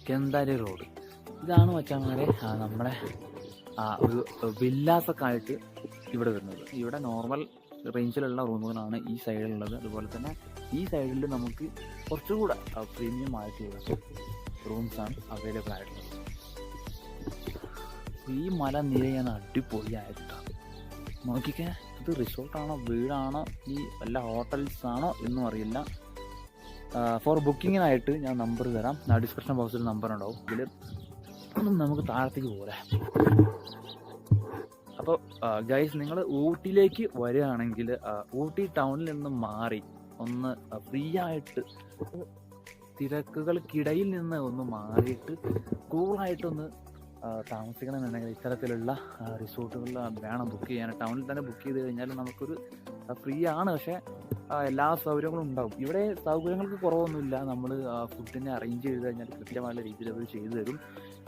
കെന്താരി road. ഇതാണ് മച്ചാന്മാരെ നമ്മുടെ ഒരു വില്ലാസൊക്കെ ആയിട്ട് ഇവിടെ വരുന്നത്. ഇവിടെ നോർമൽ റേഞ്ചിലുള്ള റൂമുകളാണ് ഈ സൈഡിലുള്ളത്. അതുപോലെ തന്നെ ഈ സൈഡിൽ നമുക്ക് കുറച്ചുകൂടെ പ്രീമിയം ആയിട്ടുള്ള റൂംസാണ് അവൈലബിൾ ആയിട്ടുള്ളത്. ഈ മല നിരയാണ് അടിപൊളിയായിട്ടാണ്. നോക്കിക്കേ, ഇത് റിസോർട്ടാണോ വീടാണോ ഈ വല്ല ഹോട്ടൽസ് ആണോ എന്നും അറിയില്ല. ഫോർ ബുക്കിങ്ങിനായിട്ട് ഞാൻ നമ്പർ തരാം. ഡിസ്ക്രിപ്ഷൻ ബോക്സിൽ നമ്പർ ഉണ്ടാവും. ഇതിൽ നമുക്ക് താഴത്തേക്ക് പോലെ. അപ്പോൾ ഗൈസ്, നിങ്ങൾ ഊട്ടിയിലേക്ക് വരികയാണെങ്കിൽ ഊട്ടി ടൗണിൽ നിന്ന് മാറി ഒന്ന് ഫ്രീ ആയിട്ട് തിരക്കുകൾക്കിടയിൽ നിന്ന് ഒന്ന് മാറിയിട്ട് കൂളായിട്ടൊന്ന് താമസിക്കണമെന്നുണ്ടെങ്കിൽ ഇത്തരത്തിലുള്ള റിസോർട്ടുകളിൽ വേണം ബുക്ക് ചെയ്യാൻ. ടൗണിൽ തന്നെ ബുക്ക് ചെയ്ത് കഴിഞ്ഞാൽ നമുക്കൊരു ഫ്രീ ആണ്, പക്ഷേ എല്ലാ സൗകര്യങ്ങളും ഉണ്ടാവും. ഇവിടെ സൗകര്യങ്ങൾക്ക് കുറവൊന്നുമില്ല. നമ്മൾ ഫുഡിനെ അറേഞ്ച് ചെയ്ത് കഴിഞ്ഞാൽ കൃത്യമായ രീതിയിൽ അവർ ചെയ്തു തരും.